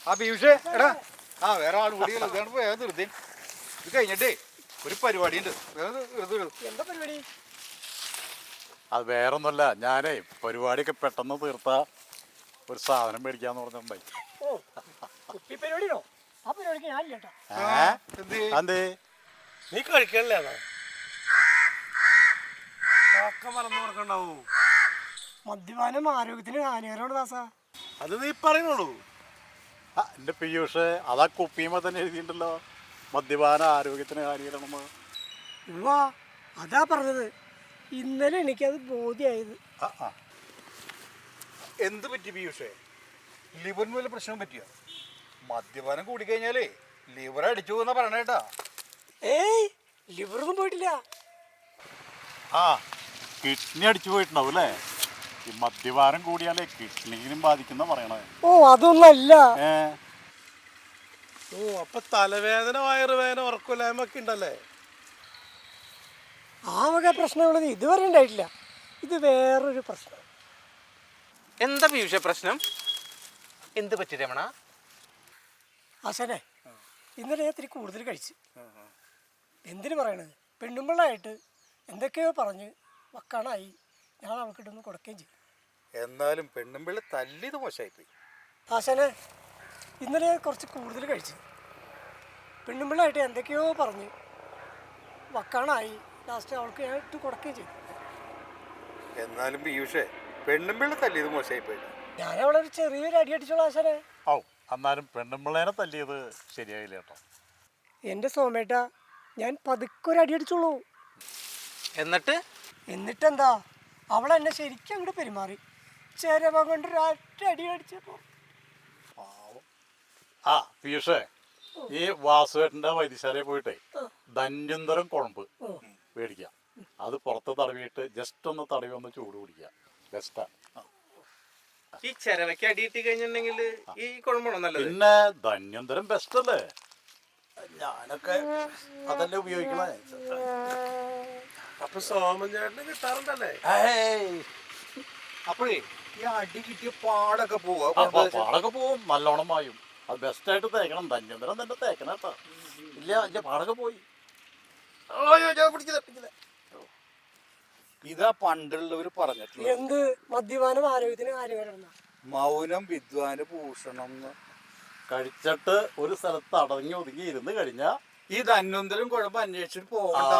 ആ പീയൂഷേ എടാ ആ വേറെ ആൾ കൂടിയല്ലോ ഇതാണ് വേഗം നിർത്തി ഇത് കഴിഞ്ഞിട്ടേ ഒരു പരിപാടി ഉണ്ട് എന്താ പരിപാടി? അത് വേറൊന്നുമല്ല, ഞാനേ പരിപാടിയൊക്കെ പെട്ടെന്ന് തീർത്ത ഒരു സാധനം മേടിക്കാന്ന് പറഞ്ഞിട്ടുണ്ടായി. ഓ കുപ്പി പരിപാടിയോ? ആ പരിപാടിക്ക് ഞാൻ ഇല്ല. എന്തേ നീ കഴിക്കണല്ലേ? മറന്നു കൊടുക്കണ്ടാവൂ. മദ്യപാനം ആരോഗ്യത്തിന് ഹാനികരമാണ് ദാസ. അത് നീ പറയുന്നുള്ളൂ. എൻ്റെ പീയൂഷ്, അതാ കുപ്പിയുമ്പോൾ തന്നെ എഴുതിയിട്ടുണ്ടല്ലോ, മദ്യപാന ആരോഗ്യത്തിന് ഹാനികരമാണെന്ന്. ഉവ്വാ അതാ പറഞ്ഞത്. ഇന്നലെ എനിക്കത് ബോധ്യമായത്. എന്ത് പറ്റി പീയൂഷേ? ലിവറിന് വല്ല പ്രശ്നം പറ്റിയോ? മദ്യപാനം കൂടിക്കഴിഞ്ഞാലേ ലിവർ അടിച്ചു എന്നാ പറയണേട്ടാ. ഏയ് ലിവറൊന്നും പോയിട്ടില്ല. ആ കിഡ്നി അടിച്ചു പോയിട്ടുണ്ടാവും അല്ലേ? ഈ മദ്യപാനം കൂടിയാലേ കിഡ്നിനും ബാധിക്കുന്ന പറയണേ. ഓ അതൊന്നല്ല. ഓ അപ്പൊ തലവേദന, വയറുവേദന, ഉറക്കമില്ലായ്മ ഒക്കെ ഉണ്ടല്ലേ? ആ വക പ്രശ്നമുള്ളത് ഇതുവരെ ഉണ്ടായിട്ടില്ല. ഇത് വേറൊരു പ്രശ്നം. എന്താ പീയൂഷ പ്രശ്നം? എന്ത് പറ്റി രമണ? ആശാനെ, ഇന്നലെ ഇത്തിരി കൂടുതൽ കഴിച്ച്. എന്തിനു പറയണത്, പെണ്ണുമ്പിള്ളായിട്ട് എന്തൊക്കെയോ പറഞ്ഞ് വക്കാണായി. ഞാൻ അവൾക്കിട്ടൊന്ന് കൊടുക്കുകയും ചെയ്തു. എന്നാലും പെണ്ണുമ്പിള്ള തല്ലിയത് മോശമായിപ്പോയി. ആശാനെ, ഇന്നലെ കുറച്ച് കൂടുതൽ കഴിച്ച് പെണ്ണുമ്പിള്ളായിട്ട് എന്തൊക്കെയോ പറഞ്ഞ് വക്കാണായി. ലാസ്റ്റ് അവൾക്ക് ഞാൻ ഇട്ട് കൊടുക്കുകയും ചെയ്തു. എന്നാലും പീയൂഷേ, പെണ്ണുമ്പിള്ള തല്ലിയത് മോശമായിപ്പോയി. ഞാൻ അവളെ ഒരു ചെറിയൊരു അടി അടിച്ചോളൂ ആശാനെ. ഓ എന്നാലും പെണ്ണുമ്പിള്ളേനെ തല്ലിയത് ശരിയായില്ല കേട്ടോ. എൻ്റെ സോമേട്ട, ഞാൻ പതുക്കെ ഒരു അടി അടിച്ചോളൂ. എന്നിട്ടെന്താ, അവളെന്നെ ശരിക്കും അങ്ങോട്ട് പെരുമാറി. ചേരവ കൊണ്ട് ഒരൊറ്റ അടി അടിച്ചപ്പോ. ആ പീയൂഷേ, ഈ വാസുവേട്ടൻ്റെ വൈദ്യശാലയിൽ പോയിട്ടേ ധന്യന്തരം കുഴമ്പ് മേടിക്കാം. അത് പുറത്ത് തടവിയിട്ട് ജസ്റ്റ് ഒന്ന് തടവി ഒന്ന് ചൂട് കുടിക്കുക. ബെസ്റ്റാ. ഈ ചെരവയ്ക്ക് അടിയിട്ട് കഴിഞ്ഞിട്ടുണ്ടെങ്കിൽ ഈ കുഴമ്പണോ നല്ലത്? പിന്നെ ധന്യന്തരം ബെസ്റ്റ് അല്ലേ? ഞാനൊക്കെ അതല്ലേ ഉപയോഗിക്കണേ. അപ്പൊ സോമൻ ചേട്ടന് കിട്ടാറുണ്ടല്ലേ? അപ്പോഴേ ഈ അടി കിട്ടിയ പാടൊക്കെ പോവാ. പാടൊക്കെ പോവും, നല്ലോണം മായും. അത് ബെസ്റ്റായിട്ട് തേക്കണം. ധന്യന്തരം തന്നെ തേക്കണം കേട്ടോ. ഇല്ല ഇല്ല, പാടൊക്കെ പോയി. ഇതാ പണ്ടുള്ളവർ പറഞ്ഞിട്ടുള്ളത്. എന്ത് മദ്യപാനം ആരോഗ്യത്തിന് ഹാനികരമാണ്? മൗനം വിദ്വാന് ഭൂഷണം. കഴിച്ചിട്ട് ഒരു സ്ഥലത്ത് അടങ്ങി ഒതുങ്ങി ഇരുന്ന് കഴിഞ്ഞാൽ ഈ ധന്വന്തരം കുഴപ്പം അന്വേഷിച്ചിട്ട് പോകണ്ട.